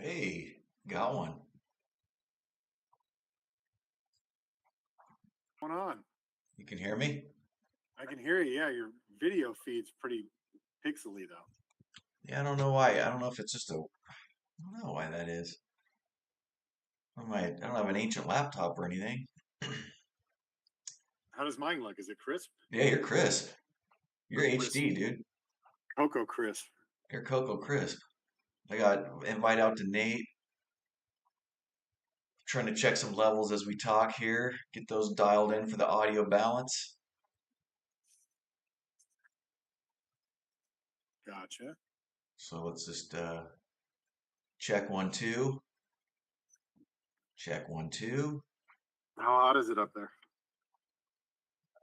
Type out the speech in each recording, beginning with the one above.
Hey, got one. Going on? You can hear me? I can hear you. Yeah, your video feed's pretty pixely though. Yeah, I don't know why. I don't know if it's just I don't know why that is. I don't have an ancient laptop or anything. How does mine look? Is it crisp Yeah, you're crisp. You're or crisp? HD, dude. Cocoa crisp. You're Cocoa Crisp. I got invite out to Nate. Trying to check some levels as we talk here. Get those dialed in for the audio balance. Gotcha. So let's just check 1 2. Check 1 2. How hot is it up there?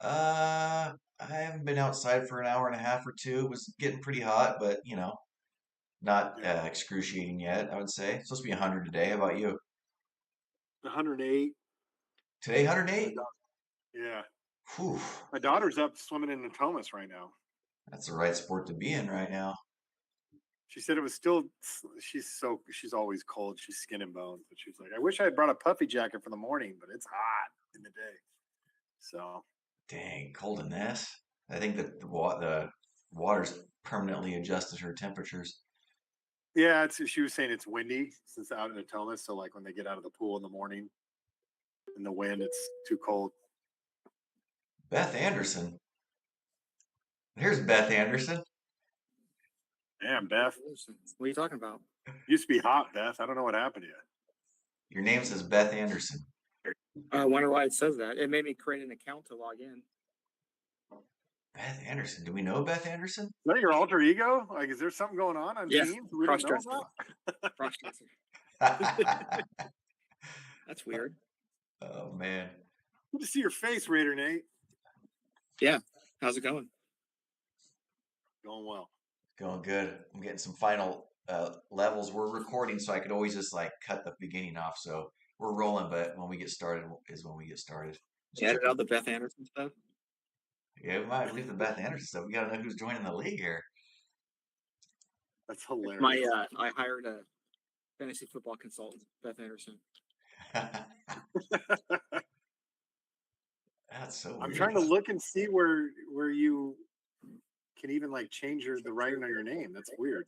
I haven't been outside for an hour and a half or two. It was getting pretty hot, but not Yeah, excruciating yet, I would say. It's supposed to be 100 today. How about you? 108. Today, My 108? daughter. Yeah, Whew. my daughter's up swimming in Natomas right now. That's the right sport to be in right now. She said it was still. She's always cold. She's skin and bones, but she's like, I wish I had brought a puffy jacket for the morning, but it's hot in the day. So Dang, cold in this. I think that the water's permanently adjusted her temperatures. yeah, she was saying it's windy since out in Natomas. So like when they get out of the pool in the morning in the wind, it's too cold. Beth Anderson. Here's Beth Anderson. Damn, Beth. What are you talking about? Used to be hot, Beth. I don't know what happened to you. Your name says Beth Anderson. I wonder why it says that. It made me create an account to log in. Beth Anderson. Do we know Beth Anderson? Is that your alter ego? Like, is there something going on Yeah, Teams we don't know cross-dresser. about? Cross-dresser. That's weird. Oh man. Good to see your face, Raider Nate. Yeah. How's it going? Going well. Going good. I'm getting some final levels. We're recording, so I could always just like cut the beginning off. So we're rolling, but when we get started is when we get started. You Just edit check. out the Beth Anderson stuff? Yeah, we might leave the Beth Anderson stuff. We gotta know who's joining the league here. That's hilarious. I hired a fantasy football consultant, Beth Anderson. That's so I'm weird. trying to look and see where you can even like change the writing on your name. That's weird.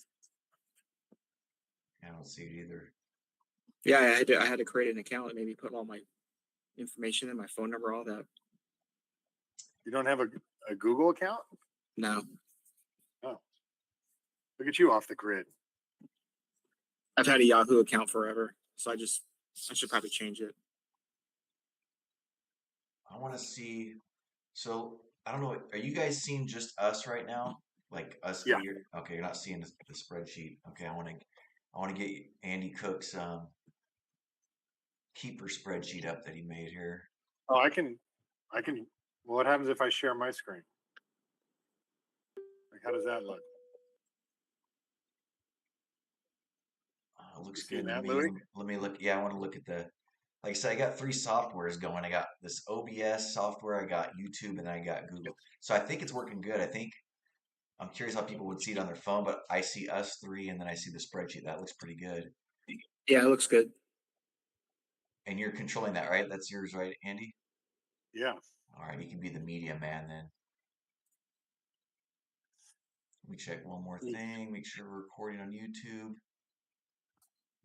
I don't see it either. Yeah, I had to create an account and maybe put all my information in, my phone number, all that. You don't have a Google account? No. Oh, look at you off the grid. I've had a Yahoo account forever, so I should probably change it. I want to see. So I don't know. Are you guys seeing just us right now? Like us Yeah. here? Okay, you're not seeing the spreadsheet. Okay, I want to get Andy Cook's keeper spreadsheet up that he made here. Oh, I can. Well, what happens if I share my screen? Like, how does that look? Looks You good seeing to that, me. Louis? Let me look. Yeah, I want to look at like I said, I got 3 softwares going. I got this OBS software, I got YouTube, and then I got Google. So I think it's working good. I'm curious how people would see it on their phone, but I see us three, and then I see the spreadsheet. That looks pretty good. Yeah, it looks good. And you're controlling that, right? That's yours, right, Andy? Yeah. All right, you can be the media man then. Let me check one more thing. Make sure we're recording on YouTube.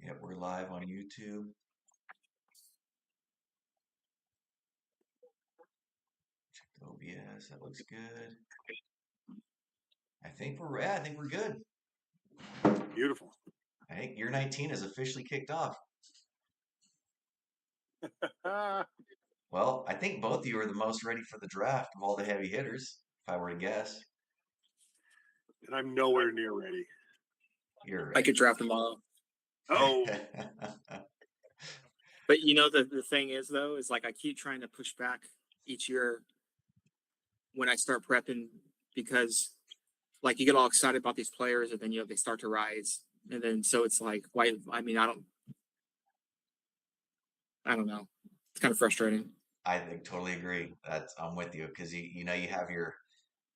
Yep, we're live on YouTube. Check the OBS. That looks good. I think we're good. Beautiful. I think year 19 is officially kicked off. Well, I think both of you are the most ready for the draft of all the heavy hitters, if I were to guess. And I'm nowhere near ready. You're I ready. could draft tomorrow. Oh, But the thing is though, is like I keep trying to push back each year when I start prepping because like you get all excited about these players and then they start to rise. And then so it's like why I mean I don't know. It's kind of frustrating. I think totally agree. I'm with you because you have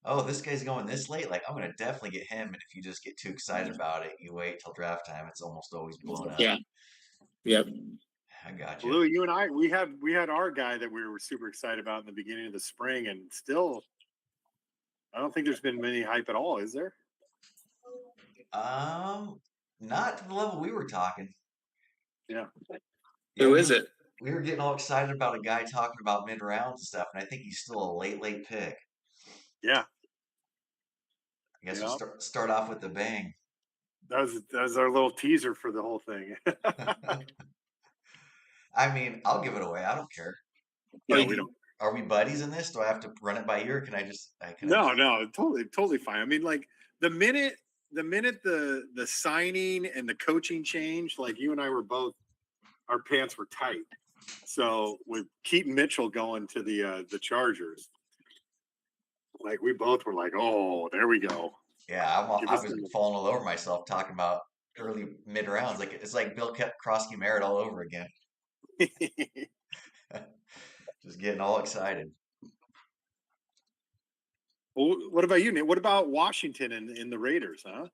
oh, this guy's going this late. Like, I'm gonna definitely get him. And if you just get too excited about it, you wait till draft time. It's almost always blown up. Yeah. Yep. I got you. Lou, you and I, we had our guy that we were super excited about in the beginning of the spring, and still, I don't think there's been many hype at all, is there? Um, not to the level we were talking. Yeah. Yeah, Who is it? we were getting all excited about a guy talking about mid rounds and stuff, and I think he's still a late pick. Yeah. I guess we'll Yeah. start off with the bang. That was our little teaser for the whole thing. I mean, I'll give it away. I don't care. Are No, you, we don't. Are we buddies in this? Do I have to run it by you, or can I just? Can I No, just? no, totally fine. I mean, like the minute the signing and the coaching change, like you and I were both, our pants were tight. So with Keaton Mitchell going to the Chargers, like we both were like, oh, there we go. Yeah, Give I us was some. falling all over myself talking about early mid rounds. Like it's like Bill Krosky Merritt all over again. Just getting all excited. Well, what about you, Nate? What about Washington and in the Raiders, huh?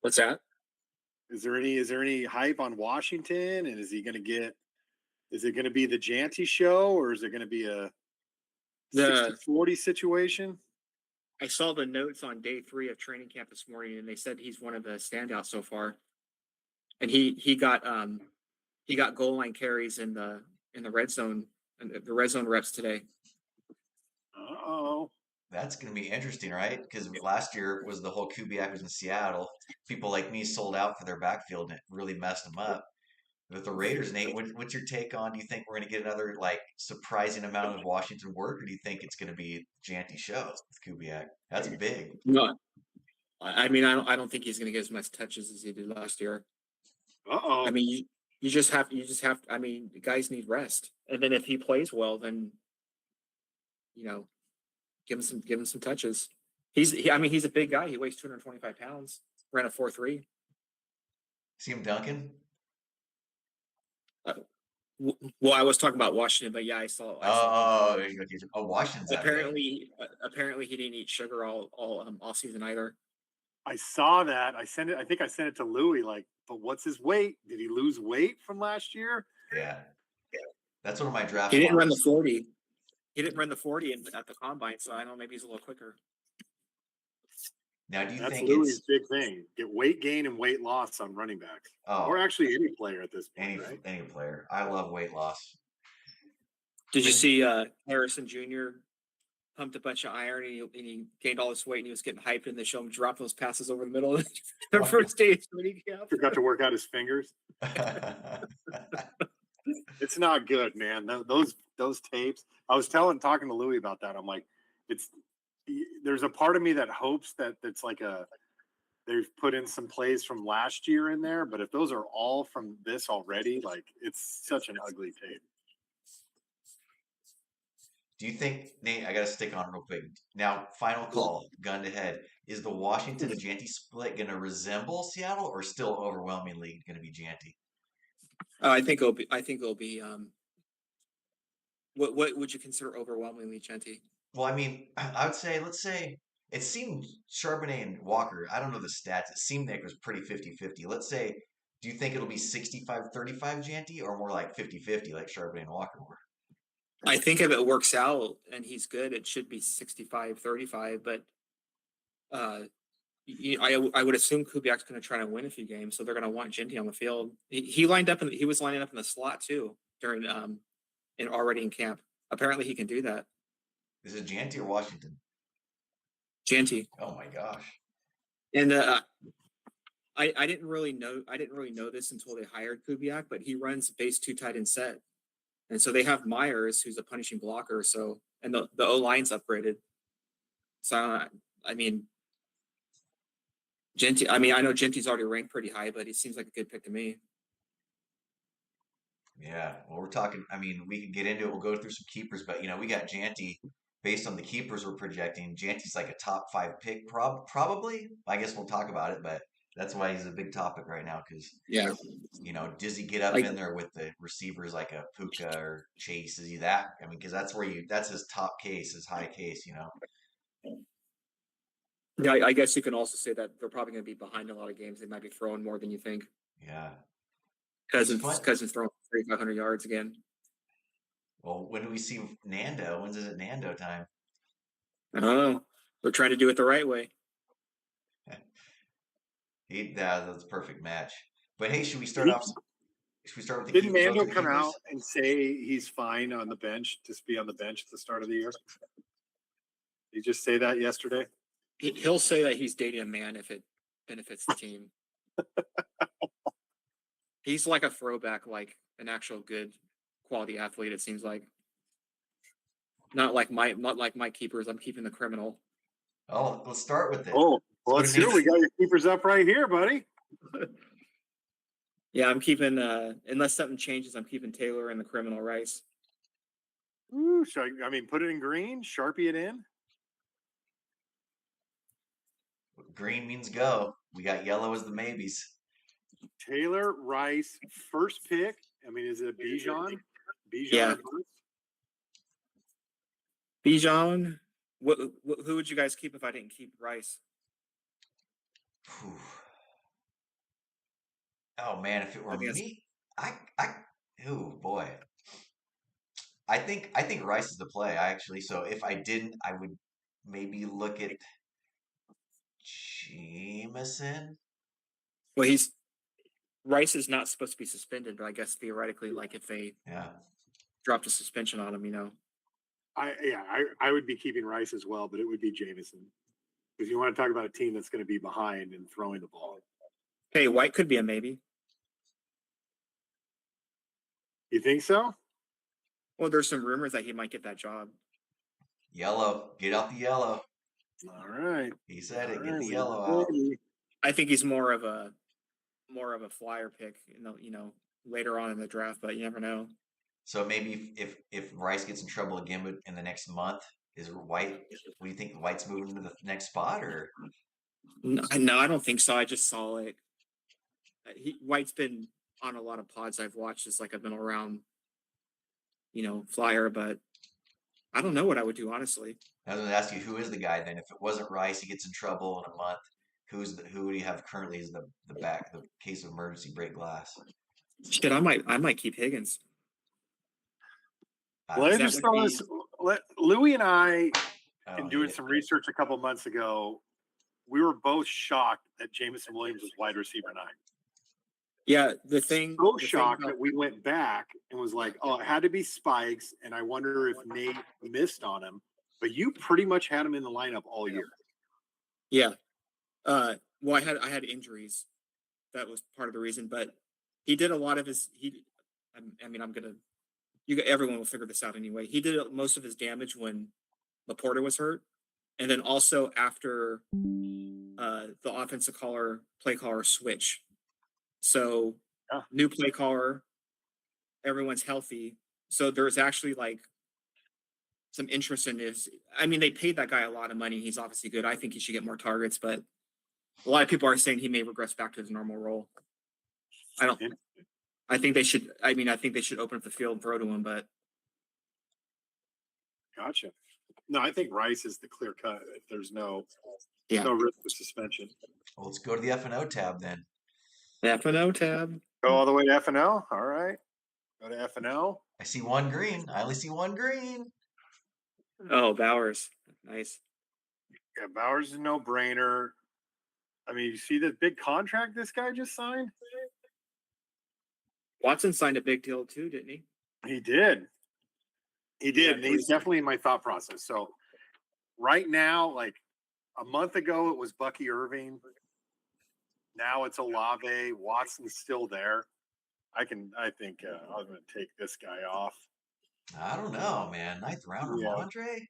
what's that? Is there any hype on Washington? And is it going to be the Janty show, or is it going to be a The 60-40 situation? I saw the notes on day 3 of training camp this morning, and they said he's one of the standouts so far. And he got goal line carries in the red zone and the red zone reps today. Oh, That's going to be interesting, right? Because last year was the whole Kubiak was in Seattle. People like me sold out for their backfield, and it really messed them up. With the Raiders, Nate, what's your take on? Do you think we're going to get another like surprising amount of Washington work, or do you think it's going to be Janty show with Kubiak? That's big. No, I mean I don't think he's going to get as much touches as he did last year. uh-oh. I mean you just have. I mean, the guys need rest, and then if he plays well, then you know give him some touches. I mean he's a big guy. He weighs 225 pounds. Ran a 4.3. See him dunking? Well, I was talking about Washington, but yeah, I saw. Oh, okay. Oh, Washington's that big. Apparently, he didn't eat sugar all season either. I saw that. I think I sent it to Louie, like, but what's his weight? Did he lose weight from last year? Yeah, that's one of my draft He didn't run the mocks. 40. He didn't run the 40 at the combine, so I don't know. Maybe he's a little quicker. Now, do you That's think Louie's it's big thing. Get weight gain and weight loss on running backs. Or oh actually any player at this point, right? any player? I love weight loss. Did you But see Harrison Jr. pumped a bunch of iron and he gained all this weight and he was getting hyped and they show him drop those passes over the middle of the first day of training camp? Forgot to work out his fingers. It's not good, man. Those tapes. I was talking to Louie about that. I'm like, there's a part of me that hopes that it's like they've put in some plays from last year in there, but if those are all from this already, like it's such an ugly tape. Do you think, Nate, I got to stick on real quick. Now, final call, gun to head. Is the Washington Janty split going to resemble Seattle or still overwhelmingly going to be Janty? I think it'll be. What would you consider overwhelmingly Genty? Well, I mean, I would say, let's say it seemed Charbonnet and Walker, I don't know the stats. It seemed like it was pretty 50-50. Let's say, do you think it'll be 65-35 Janty or more like 50-50 like Charbonnet and Walker were? I think if it works out and he's good, it should be 65-35. But I would assume Kubiak's going to try to win a few games, so they're going to want Genty on the field. He was lining up in the slot too during already in camp. Apparently, he can do that. Is it Janty or Washington? Genty. Oh my gosh. And I didn't really know this until they hired Kubiak, but he runs base 2 tight end set, and so they have Myers, who's a punishing blocker. So and the O line's upgraded. So I mean, Genty. I mean, I know Genty's already ranked pretty high, but he seems like a good pick to me. Yeah. Well, we're talking, I mean, we can get into it. We'll go through some keepers, but we got Janty based on the keepers we're projecting. Janty's like a top 5 pick, probably. I guess we'll talk about it, but That's why he's a big topic right now because Yeah, does he get up like in there with the receivers like a Puka or Chase? Is he that? I mean, because that's his top case, his high case. yeah. I guess you can also say that they're probably going to be behind in a lot of games. They might be throwing more than you think. Yeah. It's fun. Cousins throwing 3,500 yards again. Well, when do we see Nando? When's it Nando time? I don't know. They're trying to do it the right way. That's a perfect match. But hey, should we start He, off? Should we start with the didn't keepers? Go Mando through the come keepers. out and say he's fine on the bench, just be on the bench at the start of the year? Did he just say that yesterday? He'll say that he's dating a man if it benefits the team. He's like a throwback, like an actual good quality athlete. It seems like not like my keepers. I'm keeping the criminal. Oh, let's start with it. Oh, well, let's Let's see. put it We got your keepers up right here, buddy. Yeah, I'm keeping. Unless something changes, I'm keeping Taylor and the criminal Rice. Ooh, put it in green, Sharpie it in. Green means go. We got yellow as the maybes. Taylor Rice, first pick. I mean, is it Bijan? Yeah. Bijan first? Bijan. Who would you guys keep if I didn't keep Rice? Whew. Oh man, if it were I think me, oh boy. I think Rice is the play, actually. So if I didn't, I would maybe look at Jameson. well, Rice is not supposed to be suspended, but I guess theoretically, like if they Yeah. dropped a suspension on him, I would be keeping Rice as well, but it would be Jameson. Because you want to talk about a team that's going to be behind and throwing the ball. Hey, White could be a maybe. You think so? Well, there's some rumors that he might get that job. Yellow. Get out the yellow. All right. He said it. All Get right, the we yellow got out. ready. I think he's more of a flyer pick, later on in the draft, but you never know. So maybe if Rice gets in trouble again in the next month, is White? What do you think? White's moving to the next spot, or No, I don't think so. I just saw it. White's been on a lot of pods I've watched. It's like I've been around, flyer, but I don't know what I would do honestly. I was going to ask you who is the guy then? If it wasn't Rice, he gets in trouble in a month. Who do you have currently as the case of emergency break glass? Shit, I might keep Higgins. I Well, I don't, just That would saw be- this. Louis and I, I in don't doing hate it. some research a couple months ago, we were both shocked that Jameson Williams was wide receiver 9. Yeah, the thing. So the thing shocked about- that we went back and was like, oh, it had to be Spikes. And I wonder if Nate missed on him. But you pretty much had him in the lineup all year. Yeah. Well, I had injuries. That was part of the reason, but he did a lot of his. Everyone will figure this out anyway. He did most of his damage when Laporta was hurt, and then also after the offensive play caller switch. So Yeah. new play caller, everyone's healthy. So there's actually like some interest in this. I mean, they paid that guy a lot of money. He's obviously good. I think he should get more targets, but a lot of people are saying he may regress back to his normal role. I think they should. I think they should open up the field and throw to him, but Gotcha. No, I think Rice is the clear cut. If there's no Yeah. no risk of suspension. Well, let's go to the F&O tab then. F&O tab. Go all the way to F&O. All right. Go to F&O. I see one green. I only see one green. Oh, Bowers. Nice. Yeah, Bowers is a no-brainer. I mean, you see the big contract this guy just signed? Watson signed a big deal too, didn't he? He did. He did. Yeah, And he's definitely in my thought process. So right now, like a month ago, it was Bucky Irving. Now it's Olave. Watson's still there. I think I'm going to take this guy off. I don't know, man. Ninth round, Yeah. Ramondre?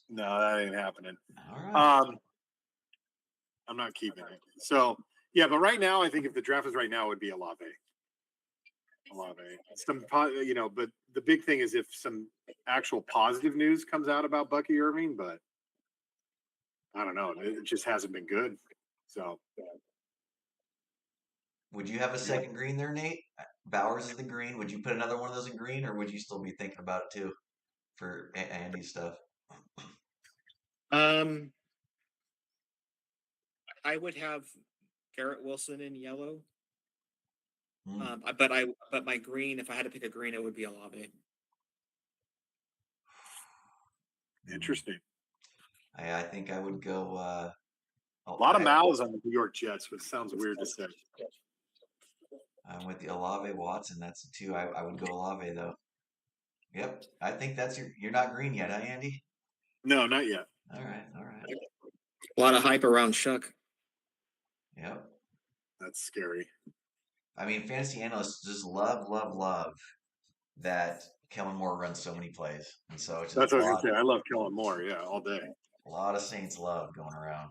No, that ain't happening. All right. I'm not keeping it. So yeah, but right now, I think if the draft is right now, it would be Olave. But the big thing is if some actual positive news comes out about Bucky Irving, but I don't know. It just hasn't been good. So Would you have a Yep. second green there, Nate? Bowers is the green. Would you put another one of those in green, or would you still be thinking about it too for Andy's stuff? Um, I would have Garrett Wilson in yellow. Hmm. But my green, if I had to pick a green, it would be Olave. Interesting. I think I would go. A lot of mouths on the New York Jets, which sounds weird to say. I'm with the Olave Watson. That's the two. I would go Olave though. Yep. I think that's you're not green yet, huh, Andy? No, not yet. All right. All right. A lot of hype around Shuck. Yep. That's scary. I mean, fantasy analysts just love that Kellen Moore runs so many plays, and so it's just That's what I was gonna say. I love Kellen Moore, yeah, all day. a lot of Saints love going around.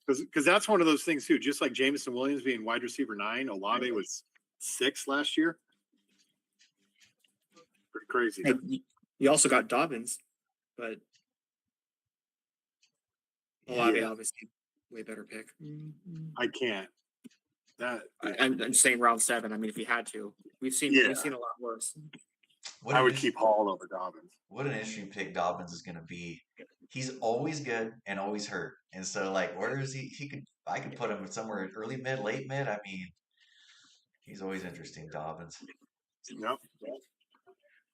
Because that's one of those things too. Just like Jameson Williams being wide receiver 9, Olave was 6 last year. Pretty crazy. Hey, you also got Dobbins, but Olave obviously way better pick. I can't. I'm just saying round 7. I mean, if you had to, we've seen a lot worse. I would keep Hall over Dobbins. What an interesting pick Dobbins is going to be. He's always good and always hurt, and so like, where is he? I could put him somewhere early mid, late mid. I mean, he's always interesting, Dobbins. Yep.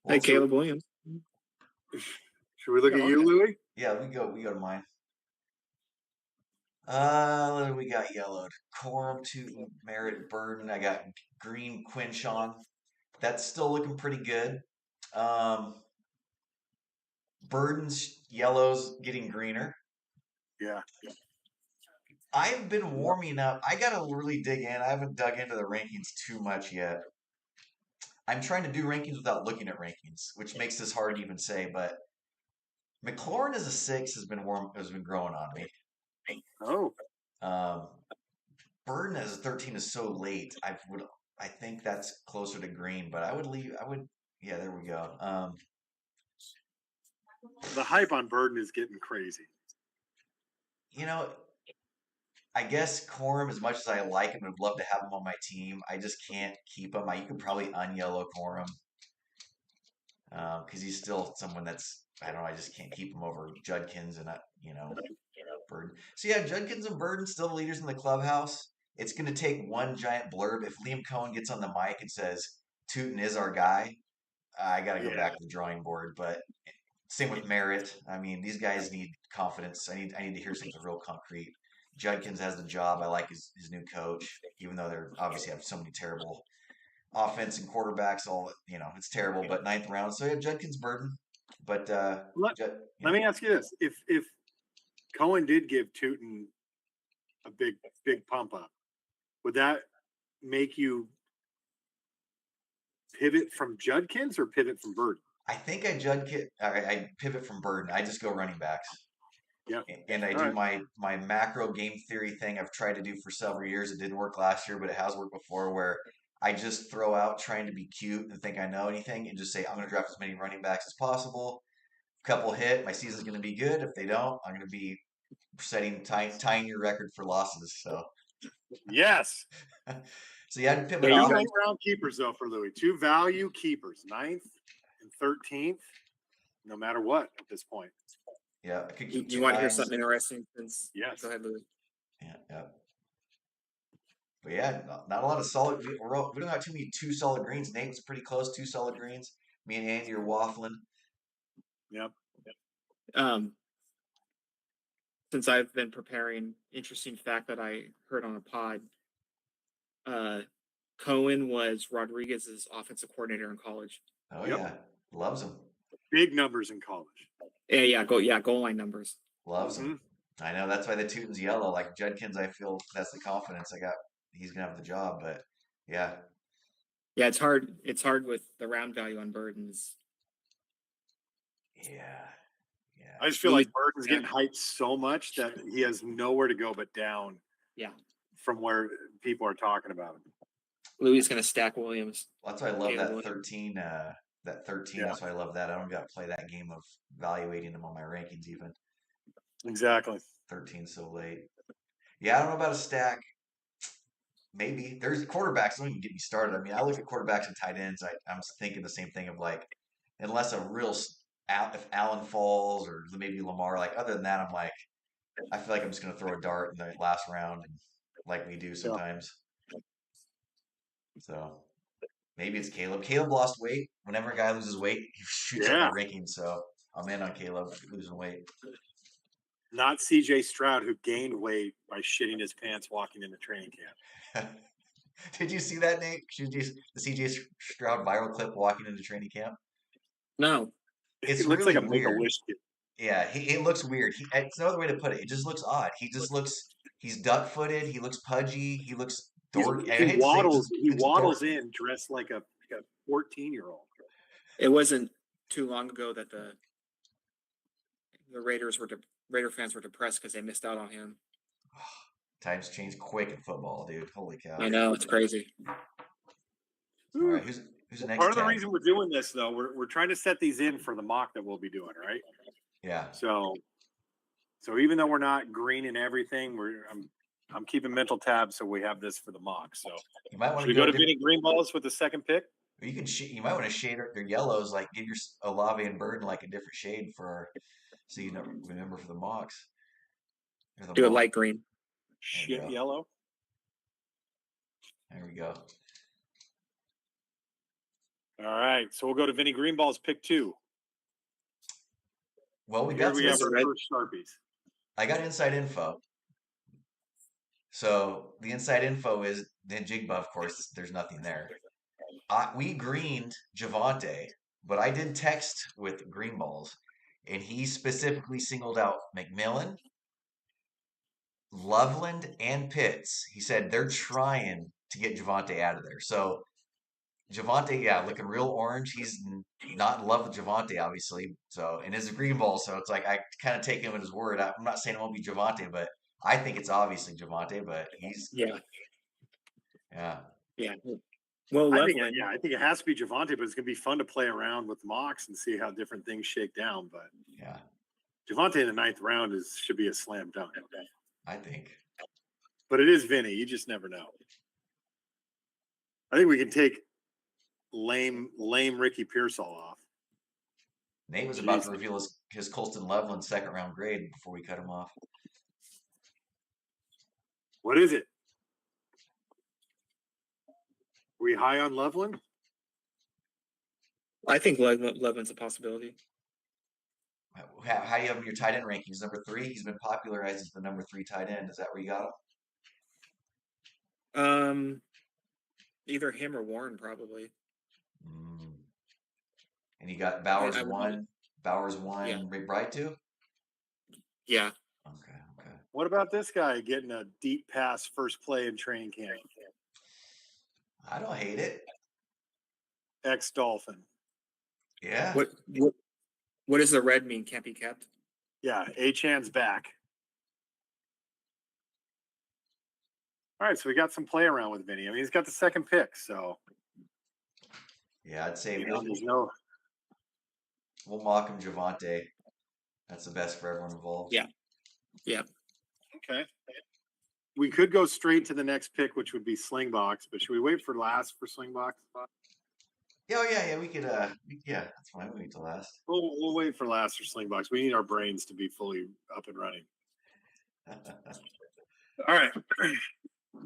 Hey, Caleb Williams. Should we look at you, Louie? Yeah, we go to mine. We got yellowed. Corum, Tootin, Merritt, Burden. I got green, Quinshawn. That's still looking pretty good. Burden's yellows getting greener. Yeah. I've been warming up. I gotta really dig in. I haven't dug into the rankings too much yet. I'm trying to do rankings without looking at rankings, which makes this hard to even say. But McLaurin as a 6 has been growing on me. Oh. Burden as a 13 is so late. I think that's closer to green, but yeah, there we go. The hype on Burden is getting crazy. You know, I guess Corum, as much as I like him and would love to have him on my team, I just can't keep him. You could probably unyellow Corum because he's still someone that's, I don't know, I just can't keep him over Judkins and Burden. So yeah, Judkins and Burden still the leaders in the clubhouse. It's going to take one giant blurb. If Liam Cohen gets on the mic and says Tootin is our guy, I got to go back to the drawing board. But same with Merritt. I mean, these guys need confidence. I need to hear something real concrete. Judkins has the job. I like his new coach, even though they're obviously have so many terrible offense and quarterbacks. It's terrible. But 9th round, so yeah, Judkins, Burden. But let me ask you this: if Cohen did give Tootin a big pump up, would that make you pivot from Judkins or pivot from Burden? I think I pivot from Burden. I just go running backs. Yeah. And I do my macro game theory thing I've tried to do for several years. It didn't work last year, but it has worked before, where I just throw out trying to be cute and think I know anything and just say I'm going to draft as many running backs as possible. A couple hit, my season's going to be good. If they don't, I'm going to be tying your record for losses. So yes. So yeah, I'd pivot 2 off. late round keepers though for Louis. 2 value keepers, 9th and 13th, no matter what at this point. Yeah, I could keep you want to hear something interesting? Yes. Go ahead, Louis. Yeah. But yeah, not a lot of solid. We don't have too many 2 solid greens. Nate was pretty close, 2 solid greens. Me and Andy are waffling. Yep. Since I've been preparing, interesting fact that I heard on a pod. Cohen was Rodriguez's offensive coordinator in college. Oh yeah, loves him. Big numbers in college. Goal line numbers. Loves him. I know that's why the Tootin's yellow. Like Judkins, I feel that's the confidence I got. He's gonna have the job, but yeah. Yeah, it's hard. It's hard with the round value on Burdens. Yeah. I just feel like Burden's getting hyped so much that he has nowhere to go but down. Yeah. From where people are talking about him. Louis is gonna stack Williams. Well, that's why I love that 13. That 13. Yeah. That's why I love that. I don't got to play that game of evaluating them on my rankings even. Exactly. 13 so late. Yeah, I don't know about a stack. maybe there's quarterbacks. Don't even get me started. I mean, I look at quarterbacks and tight ends. I'm thinking the same thing of like, unless a if Allen falls or maybe Lamar. Like other than that, I'm like, I feel like I'm just gonna throw a dart in the last round, and like we do Yeah. sometimes. So maybe it's Caleb. Caleb lost weight. Whenever a guy loses weight, he shoots up my Yeah. rankings. So I'm in on Caleb losing weight. Not CJ Stroud, who gained weight by shitting his pants walking into training camp. Did you see that, Nate? The CJ Stroud viral clip walking into training camp? No. He It's looks like really a Make a weird. Wish kid. Yeah, it looks weird. It's no other way to put it. It just looks odd. He's duck-footed. He looks pudgy. He looks dorky. I hate to say it, just He looks waddles dorky. in dressed like a 14-year-old. It wasn't too long ago that the Raider fans were depressed because they missed out on him. Times change quick in football, dude. Holy cow. I know, it's crazy. All right, who's the next Part of the 10? reason we're doing this, though, we're trying to set these in for the mock that we'll be doing, right? Yeah. So even though we're not green and everything, I'm keeping mental tabs so we have this for the mock. So You might want should we go to Vinny Greenballs with the second pick? You might want to shade your yellows, like give your Olave and Burden like a different shade so you remember for the mocks. Do it light green. Shit yellow. There we go. All right, so we'll go to Vinny Greenball's pick 2. Well, we Here got we have our first Sharpies. I got inside info. So the inside info is the Jigba, of course. There's nothing there. We greened Javante, but I did text with Greenballs, and he specifically singled out McMillan, Loveland, and Pitts. He said they're trying to get Javante out of there. So Javante, yeah, looking real orange. He's not in love with Javante, obviously. So, and it's a green ball, so it's like I kind of take him at his word. I'm not saying it won't be Javante, but I think it's obviously Javante. But yeah. Well, I think it has to be Javante, but it's gonna be fun to play around with mocks and see how different things shake down. But yeah, Javante in the 9th round should be a slam dunk. I think. But it is Vinny. You just never know. I think we can take lame Ricky Pearsall off. Nate was about to reveal his Colston Loveland 2nd round grade before we cut him off. What is it? Are we high on Loveland? I think Loveland's a possibility. How do you have him in your tight end rankings? Number 3? He's been popularized as the number 3 tight end. Is that where you got him? Either him or Warren, probably. And you got Bowers 1, yeah. McBride 2? Yeah. Okay. What about this guy getting a deep pass first play in training camp? I don't hate it. Ex-Dolphin. Yeah. What does the red mean? Can't be kept? Yeah, Achan's back. All right, so we got some play around with Vinny. I mean, he's got the 2nd pick, so. Yeah, I'd say we'll mock him Javante. That's the best for everyone involved. Yeah. Okay. We could go straight to the next pick, which would be Slingbox, but should we wait for last for Slingbox? Yeah, we could yeah, that's fine. We'll wait till last. We'll wait for last for Slingbox. We need our brains to be fully up and running. All right.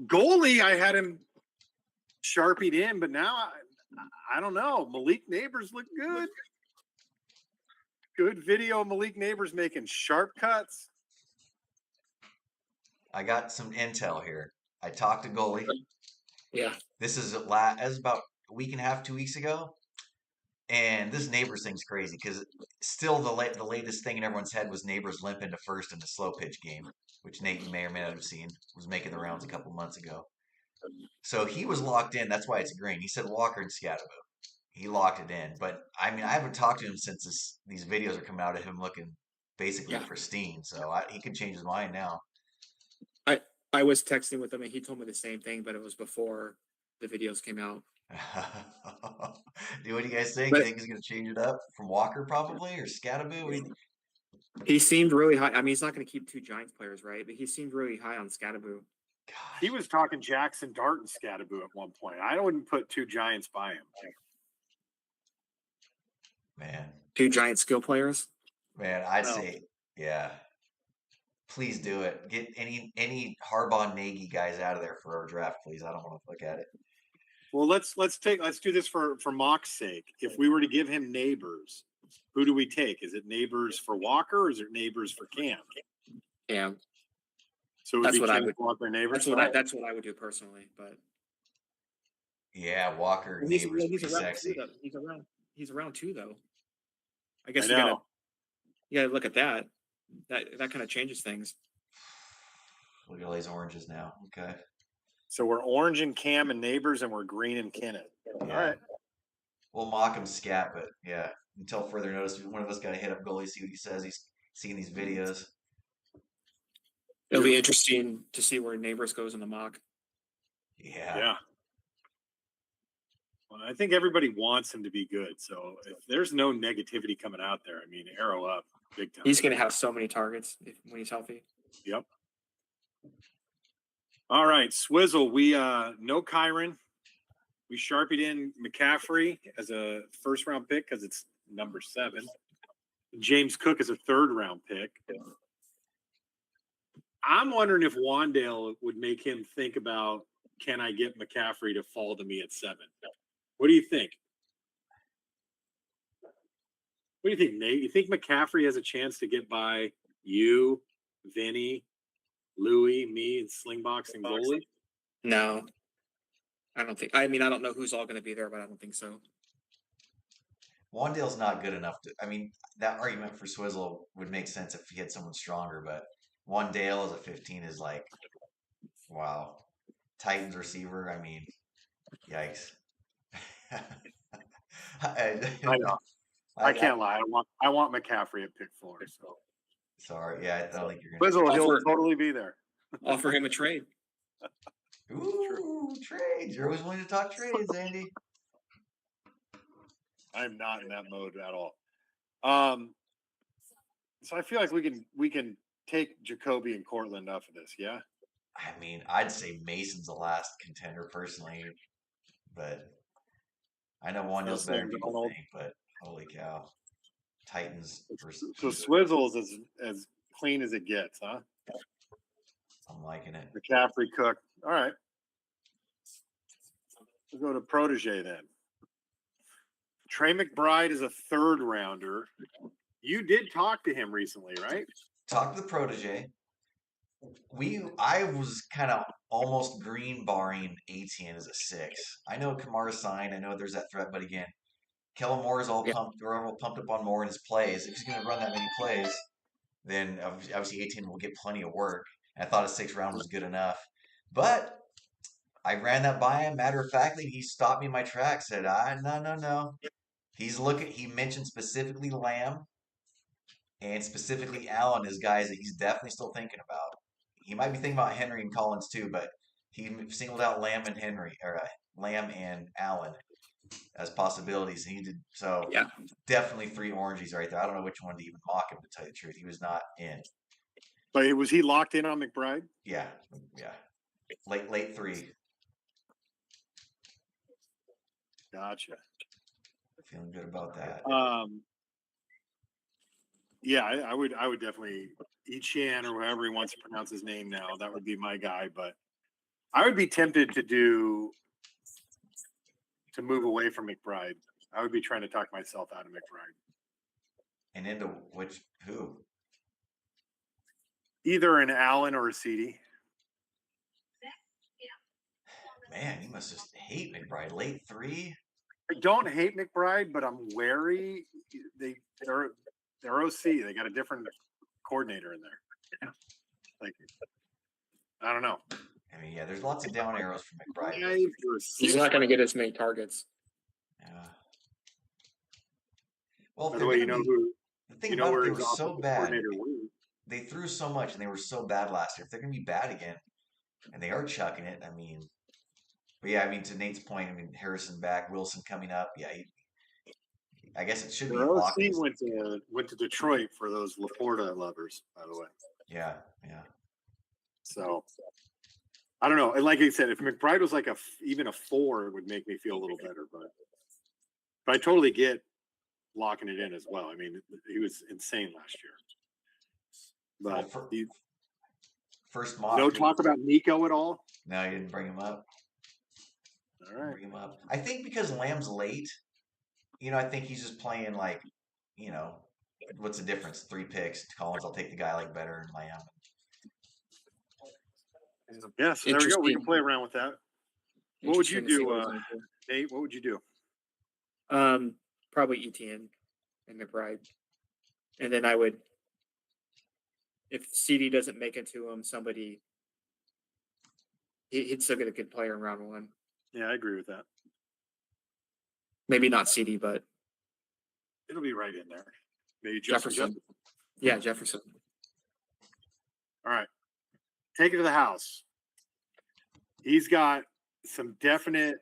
Goalie, I had him sharpied in, but now I don't know. Malik Neighbors look good. Good video of Malik Neighbors making sharp cuts. I got some intel here. I talked to goalie. Yeah. This is about a week and a half, 2 weeks ago. And this Neighbors thing's crazy because still the latest thing in everyone's head was Neighbors limping to first in the slow pitch game, which Nate, you may or may not have seen, was making the rounds a couple months ago. So he was locked in. That's why it's green. He said Walker and Scatterbo. He locked it in. But I mean, I haven't talked to him since these videos are coming out of him looking basically pristine. So he could change his mind now. I was texting with him and he told me the same thing, but it was before the videos came out. What do you guys think? You think he's going to change it up from Walker probably or Scatterbo? He seemed really high. I mean, he's not going to keep 2 Giants players, right? But he seemed really high on Scatterbo. Gosh, He was talking Jackson Dart and Scattaboo at one point. I wouldn't put two Giants by him. man, Two giant skill players. I'd No. say, yeah. Please do it. Get any Harbaugh Nagy guys out of there for our draft, please. I don't want to look at it. Well, let's do this for Mock's sake. If we were to give him Neighbors, who do we take? Is it Neighbors for Walker or is it Neighbors for Cam? Yeah, So it would That's be what I Cam would- Walker Neighbors. that's what I would do personally. But Yeah, Walker he's Neighbors he's pretty around sexy. too, though. He's around too, though. I guess I you gotta know. look at that. That kind of changes things. Look at all these oranges now. Okay. So we're orange and Cam and Neighbors, and we're green and Kenneth. All Yeah. right. We'll mock him scat, but yeah, until further notice, one of us got to hit up goalie, see what he says. He's seeing these videos. It'll be interesting to see where Neighbors goes in the mock. Yeah. Yeah. Well, I think everybody wants him to be good. So if there's no negativity coming out there, I mean, arrow up big time. He's going to have so many targets when he's healthy. Yep. All right, Swizzle. We no Kyron. We sharpied in McCaffrey as a first round pick because it's number 7. James Cook is a 3rd round pick. I'm wondering if Wandale would make him think about, can I get McCaffrey to fall to me at 7? What do you think? What do you think, Nate? You think McCaffrey has a chance to get by you, Vinny, Louie, me, and Slingbox and goalie? No, I don't think. I mean, I don't know who's all going to be there, but I don't think so. Wandale's not good enough to. I mean, that argument for Swizzle would make sense if he had someone stronger, but Wandale as a 15 is like, wow. Titans receiver. I mean, yikes. I know. I can't lie. I want McCaffrey at pick 4. So Sorry. Yeah, I don't think you're going Swizzle, he'll Offer- totally be there. Offer him a trade. to. Ooh, trades. You're always willing to talk trades, Andy. I'm not in that mode at all. So I feel like we can take Jacoby and Cortland off of this. Yeah. I mean, I'd say Mason's the last contender personally, but I know Wandale's better than people Donald. think, but holy cow. Titans versus So Swizzle's as clean as it gets, huh? I'm liking it. McCaffrey, Cook. All right. We'll go to Protege then. Trey McBride is a 3rd rounder. You did talk to him recently, right? Talk to the protege. I was kind of almost green barring Etienne as a 6. I know Kamara signed. I know there's that threat, but again, Kellen Moore is all pumped. We're all pumped up on Moore in his plays. If he's going to run that many plays, then obviously Etienne will get plenty of work. And I thought a 6th round was good enough, but I ran that by him. Matter of factly, he stopped me in my tracks. Said, no. He mentioned specifically Lamb and specifically Allen as guys that he's definitely still thinking about. He might be thinking about Henry and Collins too, but he singled out Lamb and Lamb and Allen as possibilities. And he did so. Yeah. Definitely 3 oranges right there. I don't know which one to even mock him, to tell you the truth. He was not in. But was he locked in on McBride? Yeah. Late 3. Gotcha. Feeling good about that. Yeah, I would definitely Etienne or however he wants to pronounce his name now. That would be my guy, but I would be tempted to move away from McBride. I would be trying to talk myself out of McBride. And into who? Either an Allen or a CD. Man, you must just hate McBride. Late 3? I don't hate McBride, but I'm wary. They're OC. They got a different coordinator in there. Yeah. Like, I don't know. I mean, yeah, there's lots of down arrows from McBride. but- He's not going to get as many targets. Yeah. Well, By the way, you know who? the thing You know about it, where they his were so offensive bad. coordinator went? They threw so much, and they were so bad last year. If they're going to be bad again, and they are chucking it, I mean, but yeah, I mean, to Nate's point, I mean, Harrison back, Wilson coming up. Yeah, I guess it should be Their OC Watkins. went to Detroit for those Laporta lovers, by the way. Yeah. So I don't know. And like I said, if McBride was like even a 4, it would make me feel a little better. But I totally get locking it in as well. I mean, he was insane last year. Well, But first mock. no talk about Nico at all. No, you didn't bring him up. All right. Bring him up. I think because Lamb's late, I think he's just playing like, you know, what's the difference? 3 picks. Collins, I'll take the guy like better and Lamb. Yeah, so there we go. We can play around with that. What would you do, Nate? What would you do? Probably ETN and McBride, and then I would, if CD doesn't make it to him, somebody. He'd still get a good player in round 1. Yeah, I agree with that. Maybe not CD, but it'll be right in there. Maybe Jefferson. Yeah, Jefferson. All right. Take it to the house. He's got some definite,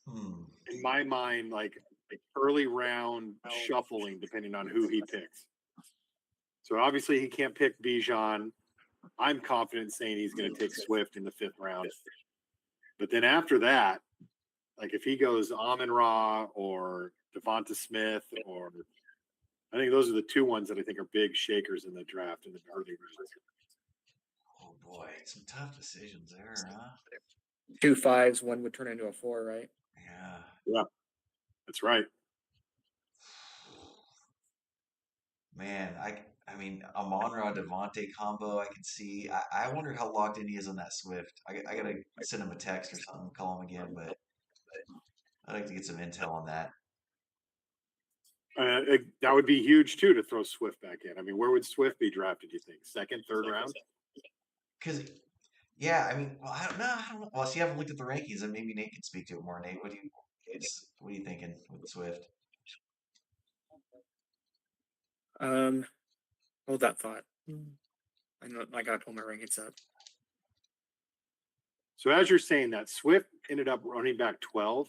in my mind, like early round shuffling, depending on who he picks. So obviously he can't pick Bijan. I'm confident saying he's going to take Swift in the 5th round. But then after that, like if he goes Amon-Ra or Devonta Smith, or I think those are the 2 ones that I think are big shakers in the draft in the early rounds. Oh boy, some tough decisions there, huh? 2 5s, 1 would turn into a 4, right? Yeah, that's right. Man, I mean, Amon-Ra Devontae combo, I can see. I wonder how locked in he is on that Swift. I gotta send him a text or something, call him again, but I'd like to get some intel on that. That would be huge too to throw Swift back in. I mean, where would Swift be drafted? Do you think 2nd, 3rd round? Because, yeah, I mean, well, I don't know. Well, see, I haven't looked at the rankings, and maybe Nate can speak to it more. Nate, what are you thinking with Swift? Hold that thought. I know I gotta pull my rankings up. So as you're saying that, Swift ended up running back 12.